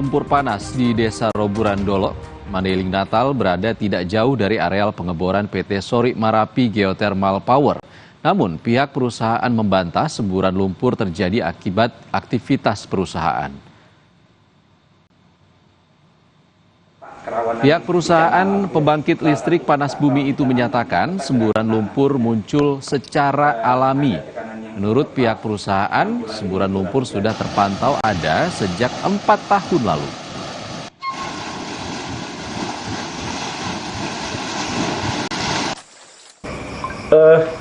lumpur panas di Desa Roburan Dolok, Mandailing Natal berada tidak jauh dari areal pengeboran PT Sorik Marapi Geothermal Power. Namun, pihak perusahaan membantah semburan lumpur terjadi akibat aktivitas perusahaan. Pihak perusahaan pembangkit listrik panas bumi itu menyatakan semburan lumpur muncul secara alami. Menurut pihak perusahaan, semburan lumpur sudah terpantau ada sejak 4 tahun lalu.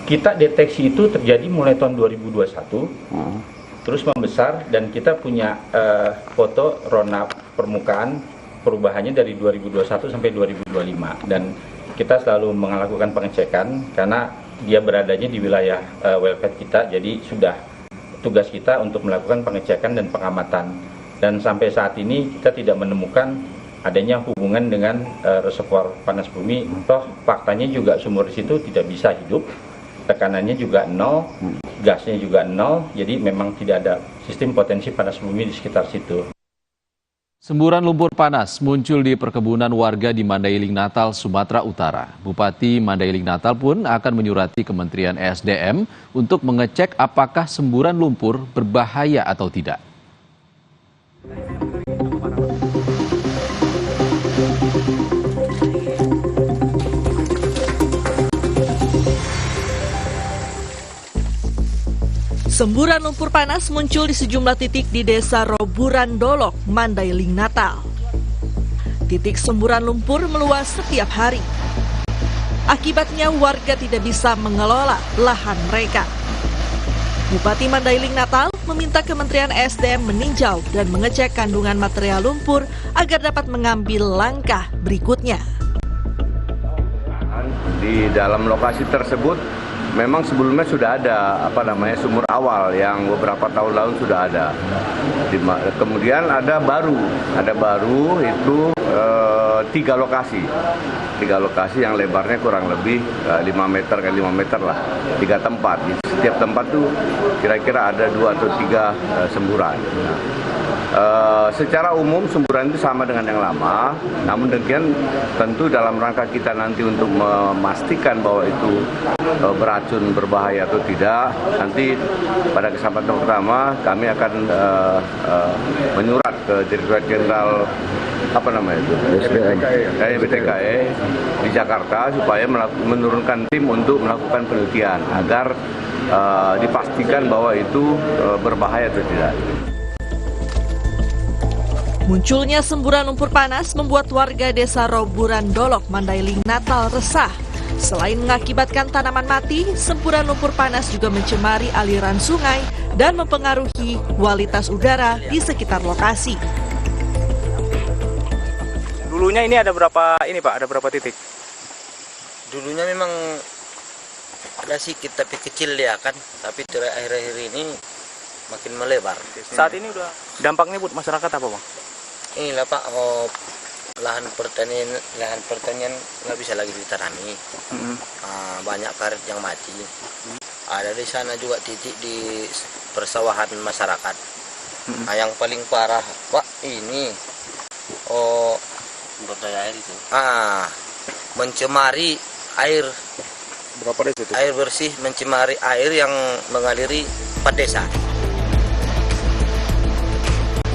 Kita deteksi itu terjadi mulai tahun 2021, terus membesar, dan kita punya foto rona permukaan perubahannya dari 2021 sampai 2025, dan kita selalu melakukan pengecekan karena dia beradanya di wilayah wellpad kita, jadi sudah tugas kita untuk melakukan pengecekan dan pengamatan, dan sampai saat ini kita tidak menemukan adanya hubungan dengan reservoir panas bumi. Toh faktanya juga sumur di situ tidak bisa hidup, tekanannya juga nol, gasnya juga nol, jadi memang tidak ada sistem potensi panas bumi di sekitar situ. Semburan lumpur panas muncul di perkebunan warga di Mandailing Natal, Sumatera Utara. Bupati Mandailing Natal pun akan menyurati Kementerian ESDM untuk mengecek apakah semburan lumpur berbahaya atau tidak. Semburan lumpur panas muncul di sejumlah titik di Desa Roburan Dolok, Mandailing Natal. Titik semburan lumpur meluas setiap hari. Akibatnya warga tidak bisa mengelola lahan mereka. Bupati Mandailing Natal meminta Kementerian ESDM meninjau dan mengecek kandungan material lumpur agar dapat mengambil langkah berikutnya. Di dalam lokasi tersebut memang sebelumnya sudah ada sumur awal yang beberapa tahun lalu sudah ada. Kemudian ada baru itu 3 lokasi yang lebarnya kurang lebih 5 meter ke 5 meter lah, 3 tempat. Di setiap tempat tuh kira-kira ada 2 atau 3 semburan. Secara umum semburan itu sama dengan yang lama, namun demikian tentu dalam rangka kita nanti untuk memastikan bahwa itu beracun, berbahaya atau tidak, nanti pada kesempatan pertama kami akan menyurat ke Direktorat Jenderal BTKE di Jakarta supaya menurunkan tim untuk melakukan penelitian agar dipastikan bahwa itu berbahaya atau tidak. Munculnya semburan lumpur panas membuat warga Desa Roburan Dolok, Mandailing Natal resah. Selain mengakibatkan tanaman mati, semburan lumpur panas juga mencemari aliran sungai dan mempengaruhi kualitas udara di sekitar lokasi. Dulunya ini ada berapa Ada berapa titik? Dulunya memang ada sedikit tapi kecil ya kan, tapi akhir-akhir ini makin melebar. Saat ini udah dampaknya buat masyarakat apa, Bang? Inilah Pak, lahan pertanian nggak bisa lagi ditanami. Banyak karet yang mati. Ada di sana juga titik di persawahan masyarakat. Nah, yang paling parah Pak ini sumber daya air itu. Mencemari air. Berapa desa itu? Air bersih mencemari air yang mengaliri 4 desa.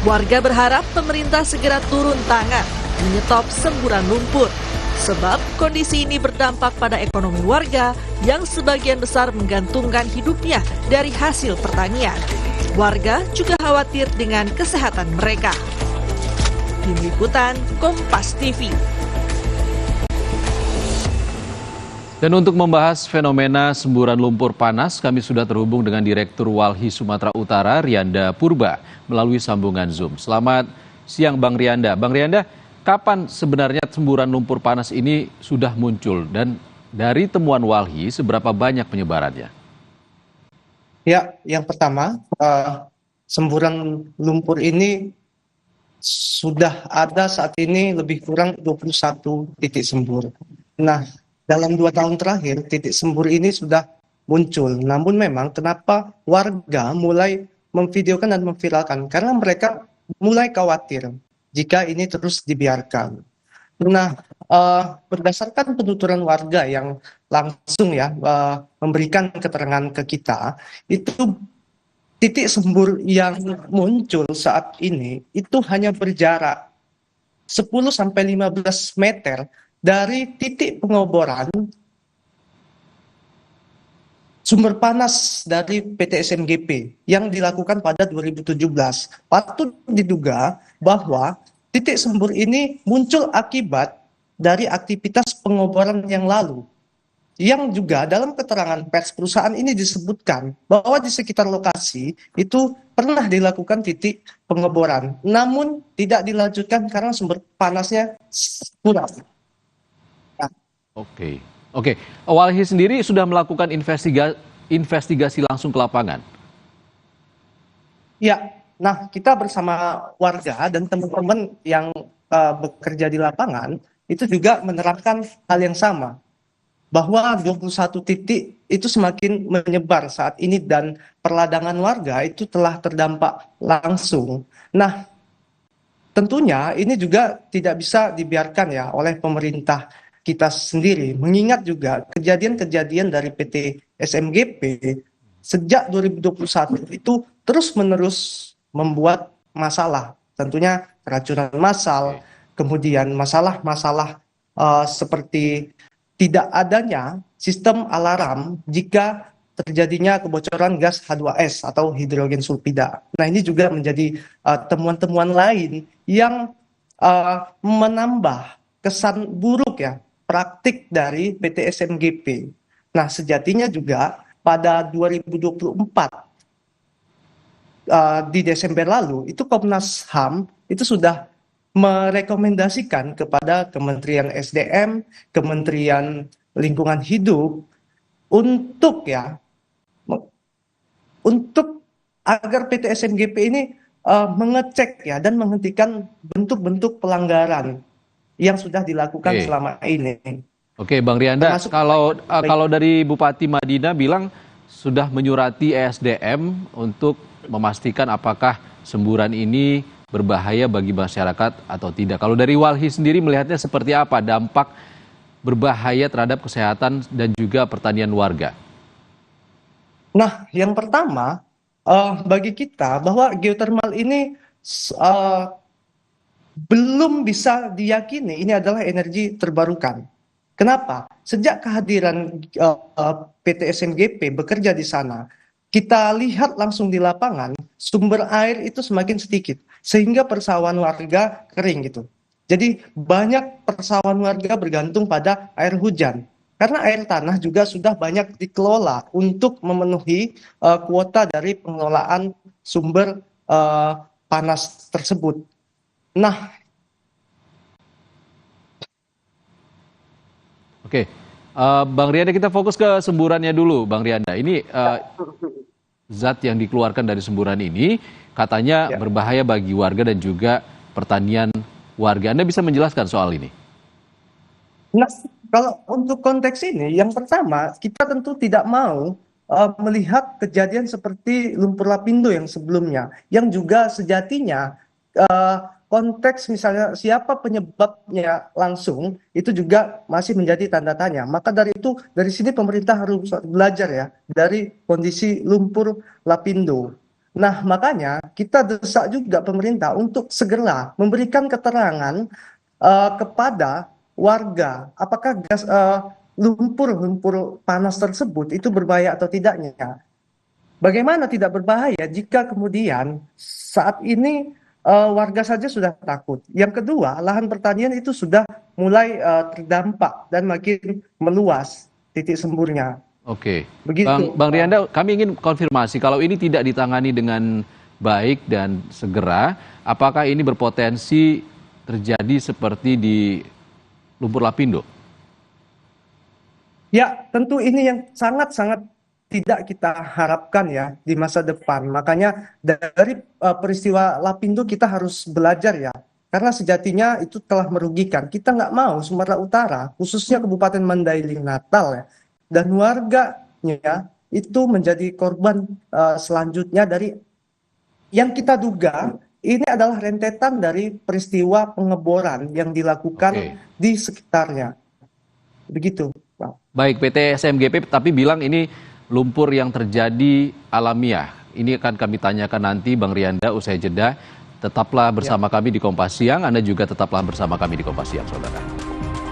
Warga berharap pemerintah segera turun tangan menyetop semburan lumpur, sebab kondisi ini berdampak pada ekonomi warga yang sebagian besar menggantungkan hidupnya dari hasil pertanian. Warga juga khawatir dengan kesehatan mereka. Tim Liputan Kompas TV. Dan untuk membahas fenomena semburan lumpur panas, kami sudah terhubung dengan Direktur Walhi Sumatera Utara, Rianda Purba, melalui sambungan Zoom. Selamat siang Bang Rianda. Bang Rianda, kapan sebenarnya semburan lumpur panas ini sudah muncul? Dan dari temuan Walhi, seberapa banyak penyebarannya? Ya, yang pertama, semburan lumpur ini sudah ada saat ini lebih kurang 21 titik sembur. Nah, dalam 2 tahun terakhir, titik sembur ini sudah muncul. Namun memang kenapa warga mulai memvideokan dan memviralkan? Karena mereka mulai khawatir jika ini terus dibiarkan. Nah, berdasarkan penuturan warga yang langsung ya memberikan keterangan ke kita, itu titik sembur yang muncul saat ini itu hanya berjarak 10-15 meter dari titik pengoboran sumber panas dari PT SMGP yang dilakukan pada 2017. Patut diduga bahwa titik sembur ini muncul akibat dari aktivitas pengoboran yang lalu. Yang juga dalam keterangan pers perusahaan ini disebutkan bahwa di sekitar lokasi itu pernah dilakukan titik pengeboran, namun tidak dilanjutkan karena sumber panasnya kurang. Oke. Walhi sendiri sudah melakukan investigasi langsung ke lapangan. Ya, nah kita bersama warga dan teman-teman yang bekerja di lapangan itu juga menerapkan hal yang sama, bahwa 21 titik itu semakin menyebar saat ini dan perladangan warga itu telah terdampak langsung. Nah, tentunya ini juga tidak bisa dibiarkan ya oleh pemerintah kita sendiri, mengingat juga kejadian-kejadian dari PT SMGP sejak 2021 itu terus-menerus membuat masalah. Tentunya keracunan massal, kemudian masalah-masalah seperti tidak adanya sistem alarm jika terjadinya kebocoran gas H2S atau hidrogen sulfida. Nah, ini juga menjadi temuan-temuan lain yang menambah kesan buruk ya praktik dari PT SMGP. Nah, sejatinya juga pada 2024 di Desember lalu itu Komnas HAM itu sudah merekomendasikan kepada Kementerian SDM, Kementerian Lingkungan Hidup untuk agar PT SMGP ini mengecek ya dan menghentikan bentuk-bentuk pelanggaran yang sudah dilakukan selama ini. Oke, Bang Rianda, kalau dari Bupati Madinah bilang sudah menyurati ESDM untuk memastikan apakah semburan ini berbahaya bagi masyarakat atau tidak. Kalau dari Walhi sendiri melihatnya seperti apa dampak berbahaya terhadap kesehatan dan juga pertanian warga? Nah, yang pertama bagi kita bahwa geothermal ini belum bisa diyakini ini adalah energi terbarukan. Kenapa? Sejak kehadiran PT SMGP bekerja di sana, kita lihat langsung di lapangan sumber air itu semakin sedikit sehingga persawahan warga kering gitu. Jadi banyak persawahan warga bergantung pada air hujan karena air tanah juga sudah banyak dikelola untuk memenuhi kuota dari pengelolaan sumber panas tersebut. Nah, oke. Bang Rianda, kita fokus ke semburannya dulu, Bang Rianda. Ini zat yang dikeluarkan dari semburan ini katanya berbahaya bagi warga dan juga pertanian warga. Anda bisa menjelaskan soal ini? Nah, kalau untuk konteks ini, yang pertama kita tentu tidak mau melihat kejadian seperti lumpur lapindo yang sebelumnya, yang juga sejatinya konteks misalnya siapa penyebabnya langsung itu juga masih menjadi tanda tanya. Maka dari itu dari sini pemerintah harus belajar ya dari kondisi lumpur lapindo. Nah, makanya kita desak juga pemerintah untuk segera memberikan keterangan kepada warga apakah gas lumpur panas tersebut itu berbahaya atau tidaknya. Bagaimana tidak berbahaya jika kemudian saat ini warga saja sudah takut. Yang kedua, lahan pertanian itu sudah mulai terdampak dan makin meluas titik semburnya. Oke, Begitu. Bang Rianda, kami ingin konfirmasi kalau ini tidak ditangani dengan baik dan segera, apakah ini berpotensi terjadi seperti di lumpur lapindo? Ya, tentu ini yang sangat-sangat tidak kita harapkan ya di masa depan. Makanya dari peristiwa Lapindo kita harus belajar ya. Karena sejatinya itu telah merugikan. Kita nggak mau Sumatera Utara, khususnya Kabupaten Mandailing Natal ya, dan warganya itu menjadi korban selanjutnya dari yang kita duga ini adalah rentetan dari peristiwa pengeboran yang dilakukan Oke. di sekitarnya. Begitu, Pak. Baik, PT SMGP tapi bilang ini lumpur yang terjadi alamiah. Ini akan kami tanyakan nanti Bang Rianda usai jeda. Tetaplah bersama kami di Kompas Siang, Anda juga tetaplah bersama kami di Kompas Siang, saudara.